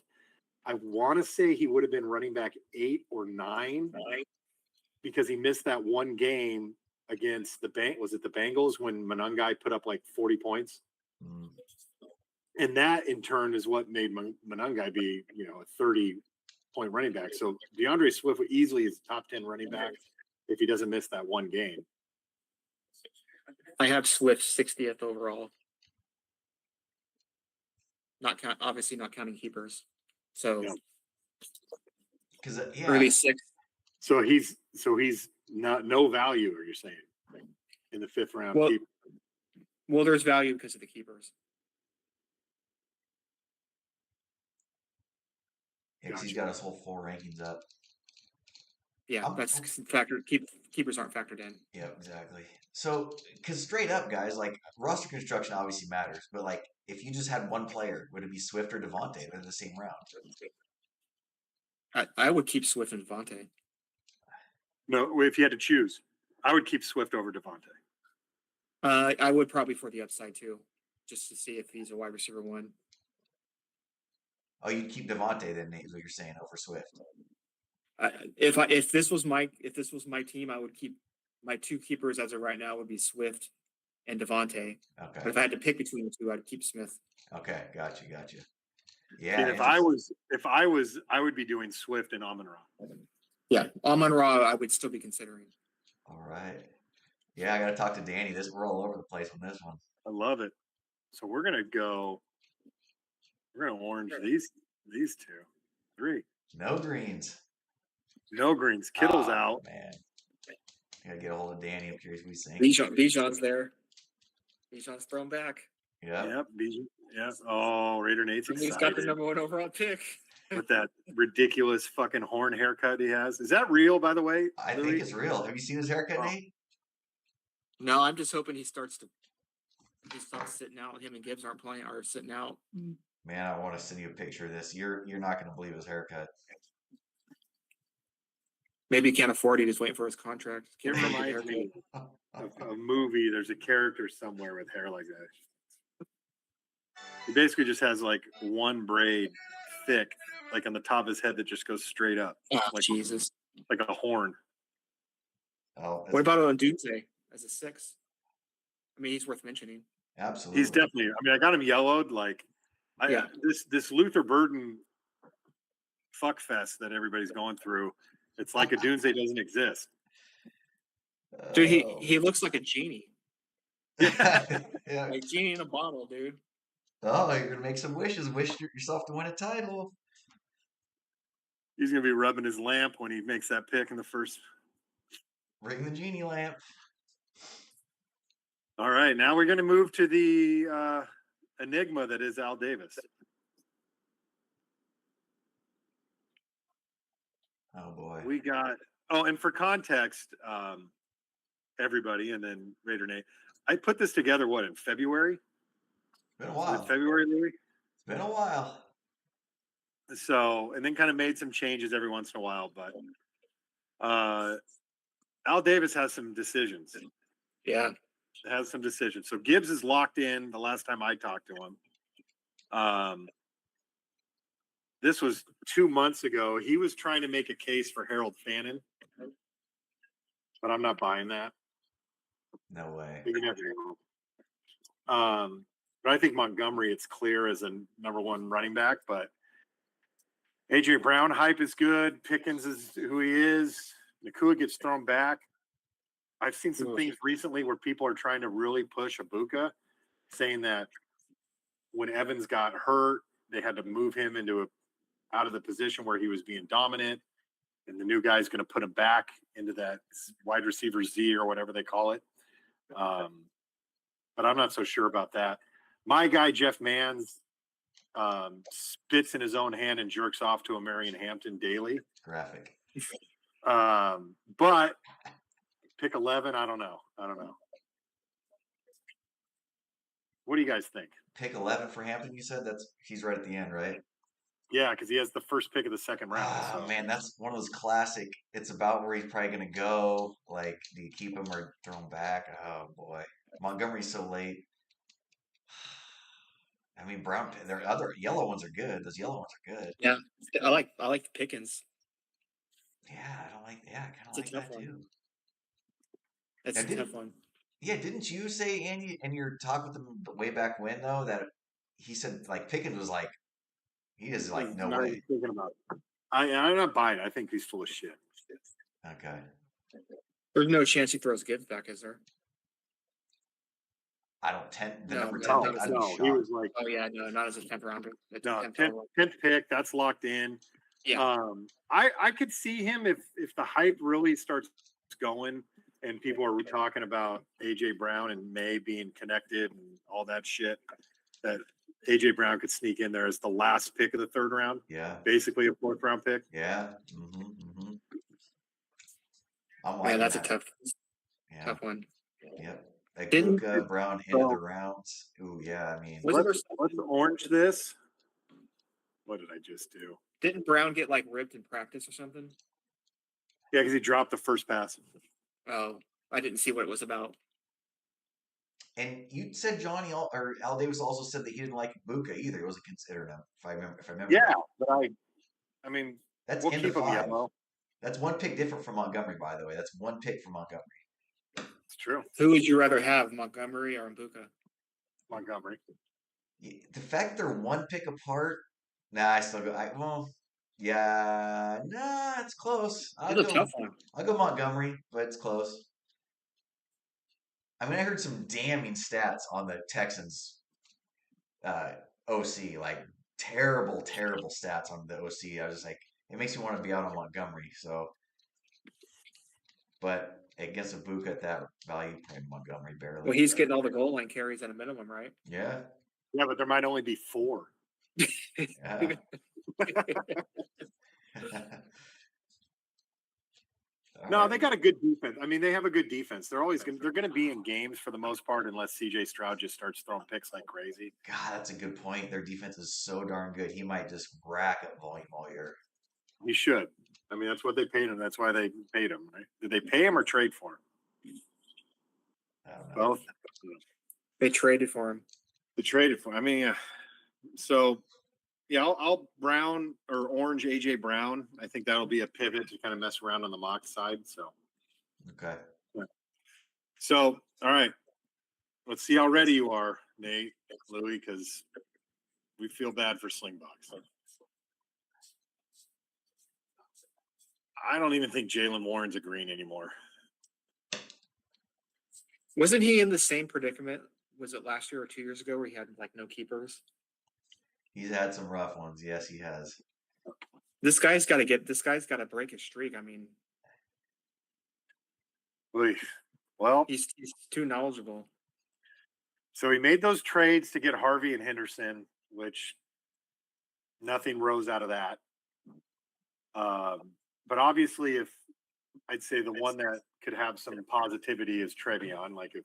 I want to say he would have been running back 8 or 9 because he missed that one game against the Was it the Bengals when Monangai put up like 40 points? And that in turn is what made Monangai be, a 30-point running back. So DeAndre Swift easily is top 10 running back if he doesn't miss that one game. I have Swift 60th overall. Obviously not counting keepers. So because early 6th. So he's no value, are you saying, in the 5th round? Well, there's value because of the keepers. Yeah, because he's got his whole 4 rankings up. Yeah, that's factored. Keepers aren't factored in. Yeah, exactly. So, because straight up, guys, like roster construction obviously matters, but like if you just had one player, would it be Swift or Devontae? They're the same round. I would keep Swift and Devontae. No, if you had to choose, I would keep Swift over Devontae. I would probably for the upside too, just to see if he's a wide receiver 1. Oh, you'd keep Devontae then, Nate, is what you're saying, over Swift. If this was my team, I would keep my 2 keepers as of right now would be Swift and Devontae. Okay. But if I had to pick between the 2, I'd keep Smith. Okay, gotcha. Yeah. And if I was, I would be doing Swift and Amon-Ra. Yeah, Amon-Ra, I would still be considering. All right. Yeah, I got to talk to Danny. We're all over the place on this one. I love it. So we're gonna orange these 2, 3. No greens. No greens. Kittle's out. Man, I gotta get a hold of Danny. I'm curious what he's saying. Bijan's there. Bijan's thrown back. Yeah. Yep. Bijan. Yes. Oh, Raider Nate's excited. He's got the number 1 overall pick. With that ridiculous fucking horn haircut he has. Is that real, by the way? I think it's real. Have you seen his haircut, Nate? No, I'm just hoping he starts sitting out. Him and Gibbs are sitting out. Man, I want to send you a picture of this. You're not going to believe his haircut. Maybe he can't afford it. He's waiting for his contract. It reminds me of a movie. There's a character somewhere with hair like that. He basically just has like one braid thick, like on the top of his head that just goes straight up. Oh, like Jesus. Like a horn. Oh, what about on Doomsday as a 6? I mean, he's worth mentioning. Absolutely. He's definitely. I mean, I got him yellowed. Like, this Luther Burden fuck fest that everybody's going through. It's like a Doomsday doesn't exist. Dude, he looks like a genie. Yeah. Like genie in a bottle, dude. Oh, you're gonna make some wishes. Wish yourself to win a title. He's gonna be rubbing his lamp when he makes that pick in the first. Ring the genie lamp. All right, now we're gonna move to the enigma that is Al Davis. Oh boy. We got. Oh, and for context, everybody, and then Raider Nate, I put this together. What, in February? It's been a while. February, Louis? It's been a while. So, and then kind of made some changes every once in a while, but Al Davis has some decisions. Yeah. Has some decisions. So Gibbs is locked in. The last time I talked to him, this was 2 months ago. He was trying to make a case for Harold Fannin, but I'm not buying that. No way. You never know. But I think Montgomery, it's clear as a number one running back, but AJ Brown hype is good. Pickens is who he is. Nakua gets thrown back. I've seen some things recently where people are trying to really push Ibuka, saying that when Evans got hurt, they had to move him out of the position where he was being dominant, and the new guy's going to put him back into that wide receiver Z or whatever they call it. But I'm not so sure about that. My guy, Jeff Manns, spits in his own hand and jerks off to a Marion Hampton daily. Graphic. But pick 11, I don't know. What do you guys think? Pick 11 for Hampton, you said? He's right at the end, right? Yeah, because he has the first pick of the second round. Oh, man, that's one of those classic. It's about where he's probably going to go. Like, do you keep him or throw him back? Oh, boy. Montgomery's so late. I mean, Brown, their other yellow ones are good. Those yellow ones are good. Yeah. I like Pickens. Yeah, I don't like, yeah, I kind of like that one. too. It's a tough one. Yeah, didn't you say, Andy, in your talk with him way back when, though, that he said, like, Pickens was like, he is like, no way. Thinking about it. I'm not buying it. I think he's full of shit. Okay. There's no chance he throws Gibbs back, is there? I don't number 10 no, pick. I'd be no, he was like, oh yeah, no, not as a 10th rounder. No, 10th pick, that's locked in. Yeah. I could see him if the hype really starts going and people are talking about AJ Brown and May being connected and all that shit, that AJ Brown could sneak in there as the last pick of the third round. Yeah. Basically a 4th round pick. Yeah. I'm like, yeah, that's a tough one. Yep. Ibuka, Brown, end of the rounds. Ooh, yeah, I mean. Let's orange this. What did I just do? Didn't Brown get like ripped in practice or something? Yeah, because he dropped the first pass. Oh, I didn't see what it was about. And you said Al Davis also said that he didn't like Ibuka either. He wasn't considering him, if I remember. Yeah, but I mean, that's we'll end keep of 5. yellow. That's one pick different from Montgomery, by the way. That's one pick from Montgomery. It's true. Who would you rather have, Montgomery or Ibuka? Montgomery. The fact they're one pick apart, I still go. It's close. It's a tough one. I'll go Montgomery, but it's close. I mean, I heard some damning stats on the Texans OC, like terrible stats on the OC. I was just like, it makes me want to be out on Montgomery. So, but against Ibuka at that value, probably Montgomery barely. Well, he's getting all the goal line carries at a minimum, right? Yeah. Yeah, but there might only be 4. Yeah. No, they got a good defense. I mean, they have a good defense. They're going to be in games for the most part, unless CJ Stroud just starts throwing picks like crazy. God, that's a good point. Their defense is so darn good. He might just rack up volume all year. He should. I mean, that's what they paid him. That's why they paid him, right? Did they pay him or trade for him? I don't know. Both. They traded for him. They traded for him. I mean, yeah. So, yeah, I'll brown or orange AJ Brown. I think that'll be a pivot to kind of mess around on the mock side. So, okay. Yeah. So, all right. Let's see how ready you are. Nate, Louie, because we feel bad for Slingbox. I don't even think Jalen Warren's a green anymore. Wasn't he in the same predicament? Was it last year or 2 years ago where he had like no keepers? He's had some rough ones. Yes, he has. This guy's got to break his streak. I mean, Well, he's too knowledgeable. so he made those trades to get Harvey and Henderson, which nothing rose out of that. But obviously, if I'd say the one that could have some positivity is Trevion, like if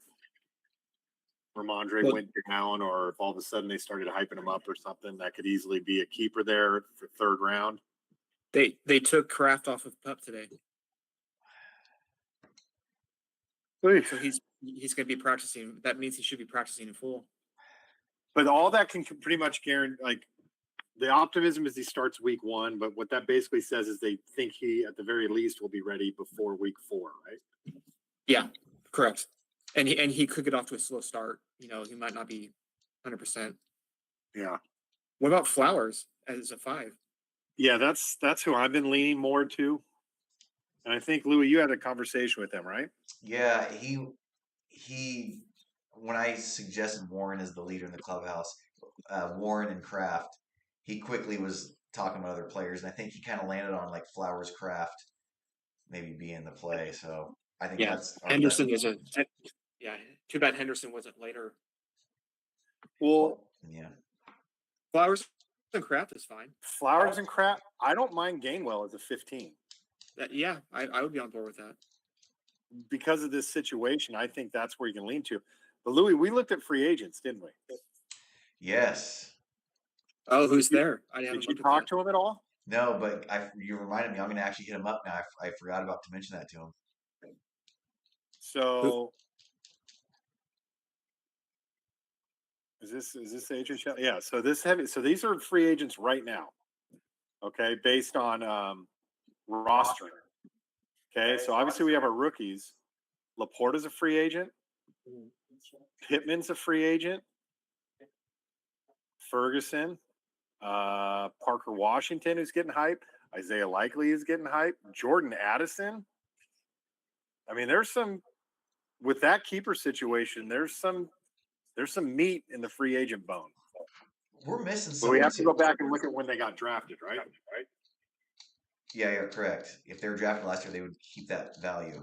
Ramondre went down, or if all of a sudden they started hyping him up or something, that could easily be a keeper there for third round. They took Kraft off of PUP today, so he's going to be practicing. That means he should be practicing in full. But all that can pretty much guarantee, like, the optimism is he starts week 1, but what that basically says is they think he, at the very least, will be ready before week 4, right? Yeah, correct. And he could get off to a slow start. You know, he might not be 100%. Yeah. What about Flowers as a 5? Yeah, that's who I've been leaning more to. And I think, Louis, you had a conversation with him, right? Yeah, he when I suggested Warren as the leader in the clubhouse, Warren and Kraft, he quickly was talking about other players, and I think he kind of landed on like Flowers, Kraft, maybe being the play. So I think that's our Henderson best. Too bad Henderson wasn't later. Well, yeah. Flowers and Kraft is fine. Flowers and Kraft, I don't mind Gainwell as a 15. I would be on board with that. Because of this situation, I think that's where you can lean to. But Louis, we looked at free agents, didn't we? Yes. Oh, who's there? Did you talk to him at all? No, but you reminded me. I'm going to actually hit him up now. I forgot about to mention that to him. So, is this HHL? Yeah. So these are free agents right now. Okay, based on rostering. Okay, so obviously we have our rookies. Laporta's a free agent. Pittman's a free agent. Ferguson, Parker Washington, who's getting hype. Isaiah Likely is getting hype. Jordan Addison. I mean, there's some with that keeper situation. There's some meat in the free agent bone. We're missing some. So we have to go back and look at when they got drafted, right? Yeah, you're correct. If they were drafted last year, they would keep that value.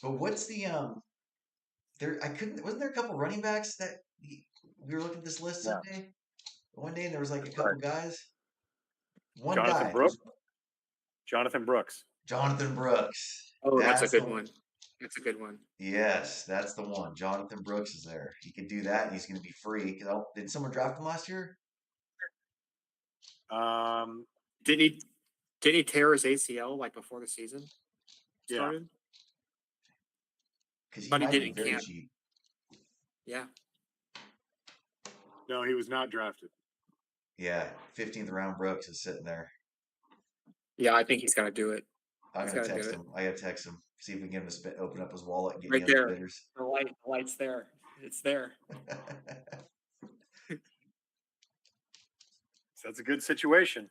But what's the wasn't there a couple running backs that we were looking at this list one day, and there was like a couple guys. Jonathan Brooks. Jonathan Brooks. Oh, that's a good one. That's a good one. Yes, that's the one. Jonathan Brooks is there. He could do that, and he's going to be free. Did someone draft him last year? Didn't he tear his ACL like before the season started? But he didn't camp. Cheap. Yeah. No, he was not drafted. Yeah, 15th round Brooks is sitting there. Yeah, I think he's got to do it. I'm gonna text him. I gotta text him. See if we can get him to open up his wallet and get right there. Bidders. The light's there. It's there. So that's a good situation.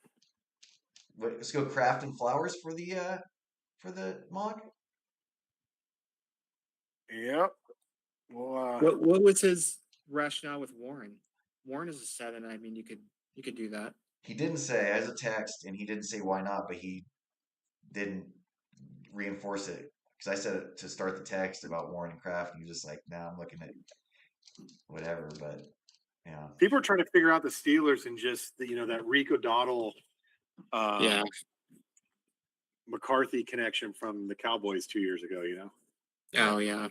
Let's go Kraft and Flowers for the mock. Yep. Well, what was his rationale with Warren? Warren is a 7. I mean, you could do that. He didn't say as a text, and he didn't say why not, but he didn't reinforce it because I said it to start the text about Warren and Kraft, and he was just like, "Nah, I'm looking at whatever." But yeah, people are trying to figure out the Steelers and just that Rico Dowdle, McCarthy connection from the Cowboys 2 years ago. Oh yeah,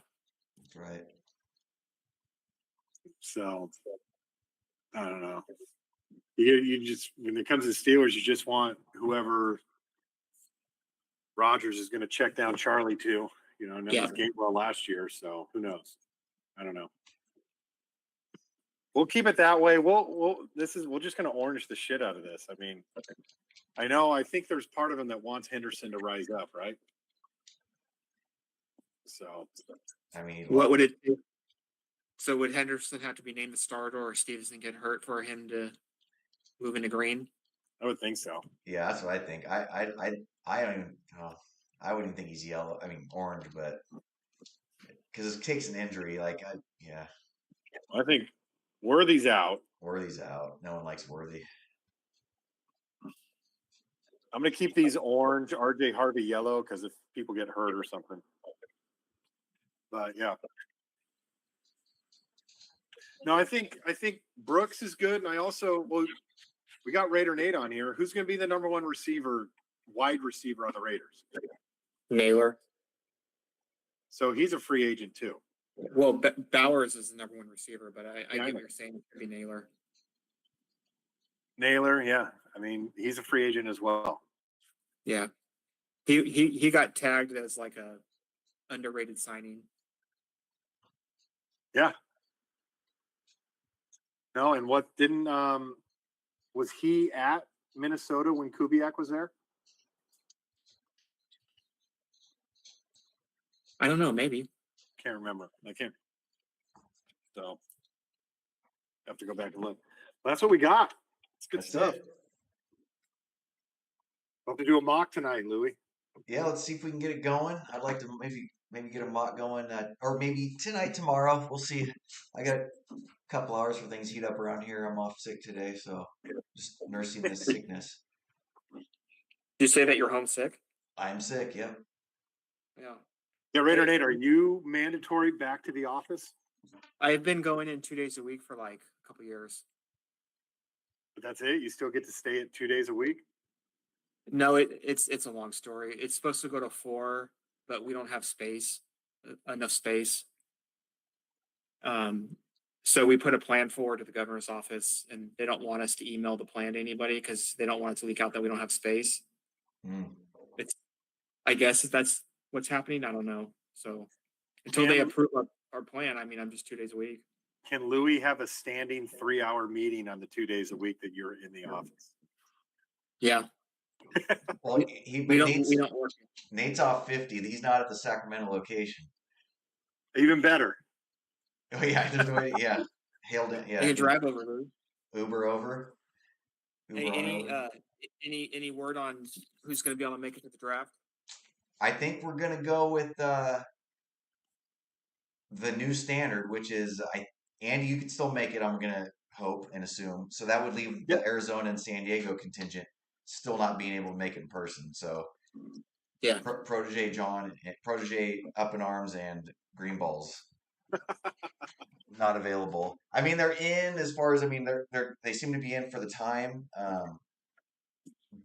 that's right. So I don't know. You just when it comes to Steelers, you just want whoever Rodgers is going to check down Charlie to. And that was Gainwell last year, so who knows? I don't know. We'll keep it that way. We're just going to orange the shit out of this. I mean, I think there's part of him that wants Henderson to rise up, right? So, I mean, what would it do? So would Henderson have to be named the starter, or Stevenson get hurt for him to move into green? I would think so. Yeah, that's what I think. I don't even. Oh, I wouldn't even think he's yellow. I mean orange, but because it takes an injury. Yeah, I think Worthy's out. Worthy's out. No one likes Worthy. I'm going to keep these orange, RJ Harvey yellow, because if people get hurt or something. But yeah. No, I think Brooks is good, and I also we got Raider Nate on here. Who's going to be the number one wide receiver on the Raiders? Naylor. So he's a free agent too. Well, Bowers is the number one receiver, but I Yeah, I get know. what you're saying. It could be Naylor. Naylor, yeah. I mean, he's a free agent as well. Yeah, he got tagged as like a underrated signing. Yeah. No, and what didn't was he at Minnesota when Kubiak was there? I don't know, maybe. Can't remember. I can't. So have to go back and look. But that's what we got. It's good That's stuff. it. We'll have to do a mock tonight, Louis. Yeah, let's see if we can get it going. I'd like to maybe get a mock going, or maybe tonight, tomorrow. We'll see. I got a couple hours for things heat up around here. I'm off sick today, so just nursing this sickness. Did you say that you're homesick? I'm sick. Yep. Yeah. Yeah, Raider Nate, are you mandatory back to the office? I've been going in 2 days a week for like a couple years. But that's it? You still get to stay at 2 days a week? No, it's a long story. It's supposed to go to 4, but we don't have enough space. So we put a plan forward to the governor's office, and they don't want us to email the plan to anybody because they don't want it to leak out that we don't have space. Mm. I guess if that's what's happening, I don't know. So until they approve our plan, I mean, I'm just 2 days a week. Can Louis have a standing 3-hour meeting on the 2 days a week that you're in the office? Yeah. Well, We don't work. Nate's off 50. He's not at the Sacramento location. Even better. Oh yeah, there's no way. Yeah, hailed it. Yeah, You can drive over, Lou. Uber over. Uber Hey, on over. any word on who's going to be able to make it to the draft? I think we're gonna go with the new standard, which is Andy. You could still make it. I'm gonna hope and assume. So that would leave the Arizona and San Diego contingent still not being able to make it in person. So Yeah. Protege John, Protege Up in Arms, and Greenballs not available. I mean, they're in as far as they seem to be in for the time.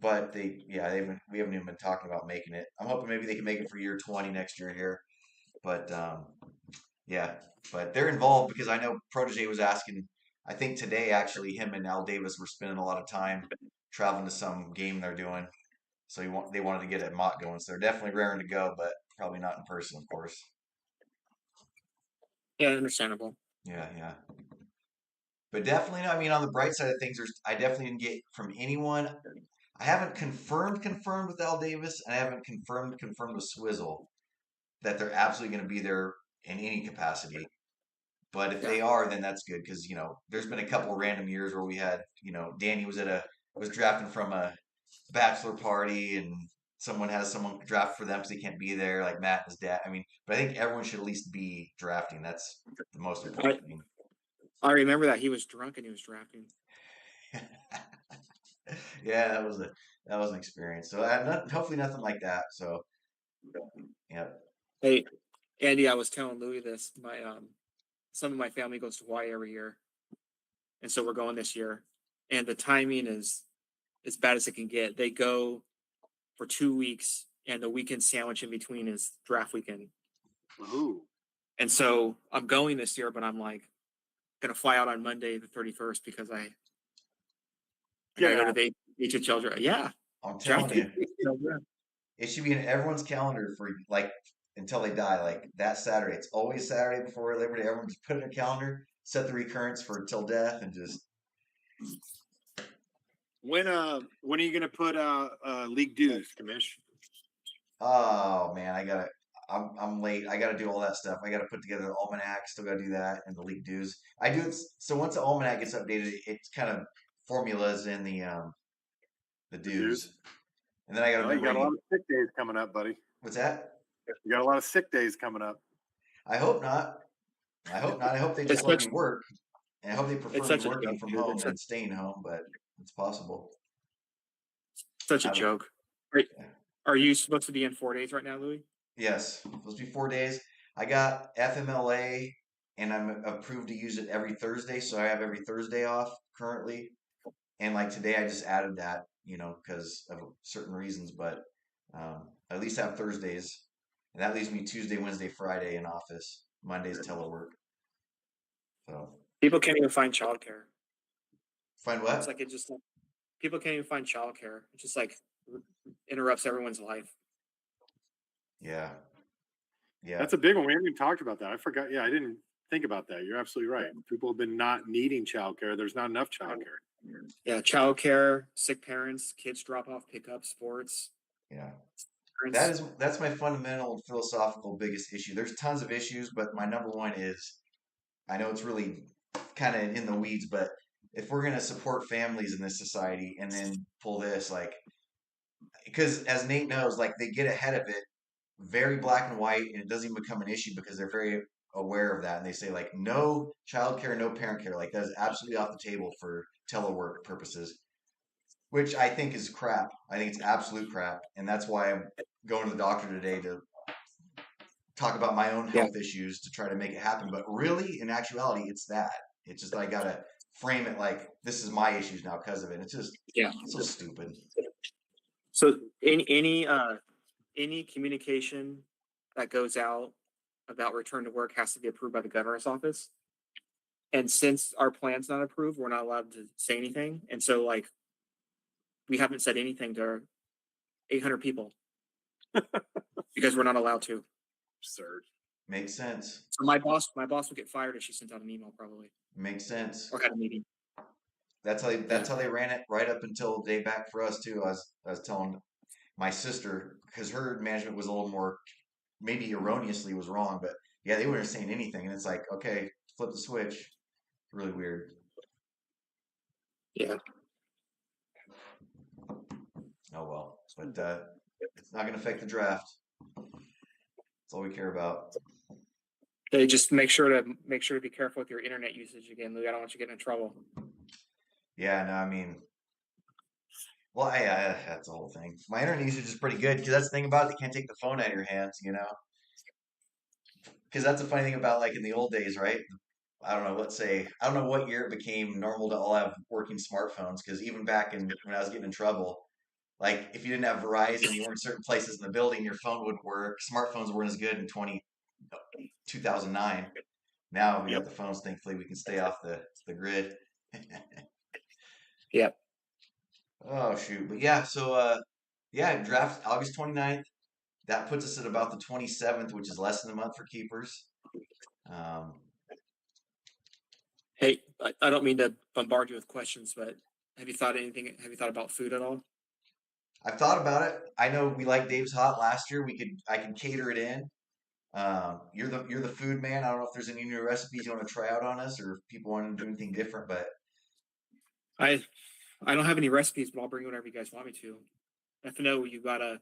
But we haven't even been talking about making it. I'm hoping maybe they can make it for year 20 next year here. But yeah, but they're involved because I know Protege was asking. I think today actually him and Al Davis were spending a lot of time traveling to some game they're doing. So they wanted to get a mock going. So they're definitely raring to go, but probably not in person, of course. Yeah, understandable. Yeah, yeah. But definitely, I mean, on the bright side of things, I definitely didn't get from anyone. I haven't confirmed with Al Davis, and I haven't confirmed with Swizzle that they're absolutely going to be there in any capacity. But if they are, then that's good because there's been a couple random years where we had Danny was drafting from a bachelor party, and someone draft for them because they can't be there, like Matt and his dad. I mean, but I think everyone should at least be drafting. That's the most important thing. I remember that he was drunk and he was drafting. Yeah, that was an experience. So hopefully nothing like that. So yeah. Hey, Andy, I was telling Louis this. My some of my family goes to Hawaii every year, and so we're going this year. And the timing is as bad as it can get. They go for 2 weeks, and the weekend sandwich in between is draft weekend. Ooh. And so I'm going this year, but I'm like gonna fly out on Monday the 31st because I gotta go to the HHL draft. Yeah, I'm telling draft. you, it should be in everyone's calendar for like until they die. Like that Saturday, it's always Saturday before Labor Day. Everyone just put in a calendar, set the recurrence for till death, and just. When are you gonna put league dues, Commish? Oh man, I'm late. I got to do all that stuff. I got to put together the almanac. Still got to do that and the league dues. I do it. So once the almanac gets updated, it kind of formulas in the The dues. dues, and then I got to Well, you remember. got a lot of sick days coming up, buddy. What's that? You got a lot of sick days coming up. I hope not. I hope not. I hope they It's just let such me work, and I hope they it's prefer me such a working joke, from dude. home than staying home. But it's possible. Such a I don't. joke. Are, Yeah. are you supposed to be in 4 days right now, Louis? Yes, supposed to be 4 days. I got FMLA, and I'm approved to use it every Thursday, so I have every Thursday off currently. And like today, I just added that, because of certain reasons. But I at least have Thursdays, and that leaves me Tuesday, Wednesday, Friday in office. Monday's telework. So People can't even find childcare. find It's what? like people can't even find childcare. It just like interrupts everyone's life. Yeah, yeah. That's a big one. We haven't even talked about that. I forgot. Yeah, I didn't think about that. You're absolutely right. People have been not needing childcare. There's not enough childcare. Yeah, childcare, sick parents, kids drop off, pickup, sports. Yeah. Parents. That's my fundamental philosophical biggest issue. There's tons of issues, but my number one is I know it's really kind of in the weeds, but if we're gonna support families in this society and then pull this, like, because as Nate knows, like they get ahead of it very black and white, and it doesn't even become an issue because they're very aware of that, and they say like no child care, no parent care, like that is absolutely off the table for telework purposes, which I think is crap. I think it's absolute crap, and that's why I'm going to the doctor today to talk about my own Yeah. health issues to try to make it happen. But really, in actuality, it's that. It's just I gotta frame it like this is my issues now because of it. It's just Yeah. so stupid. So any communication that goes out about return to work has to be approved by the governor's office. And since our plan's not approved, we're not allowed to say anything. And so like we haven't said anything to 800 people because we're not allowed to. Absurd. Makes sense. So my boss would get fired if she sent out an email probably Makes sense. or had a meeting. That's how they ran it right up until day back for us too. I was telling my sister because her management was a little more maybe erroneously was wrong, but yeah, they weren't saying anything, and it's like okay, flip the switch. Really weird. Yeah. Oh well, but it's not going to affect the draft. That's all we care about. They just make sure to be careful with your internet usage again, Louis. I don't want you getting in trouble. Yeah, no, I mean, well, that's the whole thing. My internet usage is pretty good because that's the thing about it. They can't take the phone out of your hands. Because that's the funny thing about like in the old days, right? I don't know, let's say, I don't know what year it became normal to all have working smartphones. Because even back when I was getting in trouble, like if you didn't have Verizon, you weren't certain places in the building, your phone wouldn't work. Smartphones weren't as good in 2009. Now we got Yep. the phones, thankfully, we can stay off the grid. Yep. Oh shoot. But yeah, so yeah, draft August 29th. That puts us at about the 27th, which is less than a month for keepers. Um, Hey, I don't mean to bombard you with questions, but have you thought anything? Have you thought about food at all? I've thought about it. I know we liked Dave's Hot last year. I can cater it in. You're the food man. I don't know if there's any new recipes you want to try out on us, or if people want to do anything different. But I I don't have any recipes, but I'll bring whatever you guys want me to. If no, you got a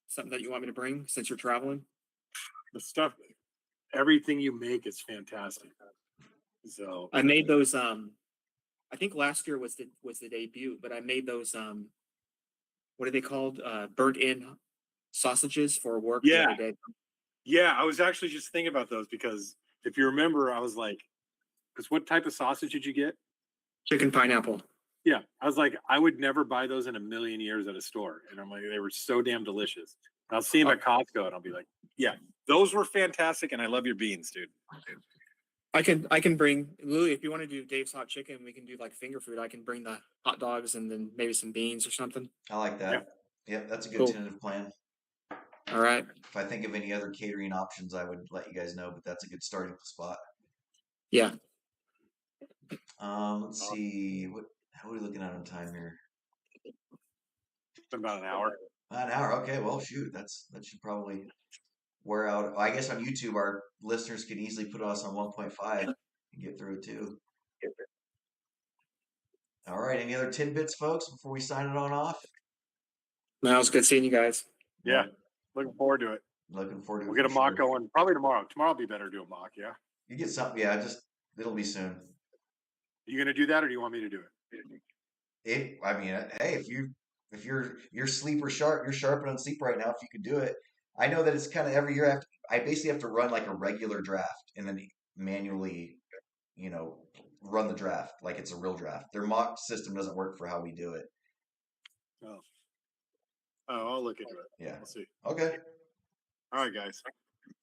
something that you want me to bring since you're traveling. The stuff, everything you make is fantastic. So I made those. I think last year was the debut, but I made those. What are they called? Burnt in sausages for work the yeah, other day. yeah. I was actually just thinking about those because if you remember, I was like, because what type of sausage did you get? Chicken pineapple. Yeah, I was like, I would never buy those in a million years at a store, and I'm like, they were so damn delicious. I'll see them at Costco, and I'll be like, yeah, those were fantastic, and I love your beans, dude. I can bring Louis if you want to do Dave's hot chicken. We can do like finger food. I can bring the hot dogs and then maybe some beans or something. I like Yeah. that. Yep, that's a good Cool. tentative plan. All right. If I think of any other catering options, I would let you guys know. But that's a good starting spot. Yeah. Let's see. How are we looking at on time here? It's been about an hour. An hour. Okay. Well, shoot. That should probably wear out. I guess on YouTube, our listeners can easily put us on 1.5 and get through it too. All right. Any other tidbits, folks, before we sign it on off? No, it's good seeing you guys. Yeah, looking forward to it. Looking forward to it. We'll get a for mock sure. going probably tomorrow. Tomorrow will be better to do a mock. Yeah. You get something. Yeah, it'll be soon. Are you going to do that, or do you want me to do it? I mean, hey, if you're sleeper sharp, you're sharp and on sleep right now. If you could do it, I know that it's kind of every year. I basically have to run like a regular draft and then manually, run the draft like it's a real draft. Their mock system doesn't work for how we do it. Oh, I'll look into it. Yeah. We'll see. Okay. All right, guys.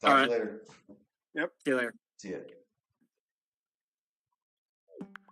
Talk All to right. you later. Yep. See you later. See ya.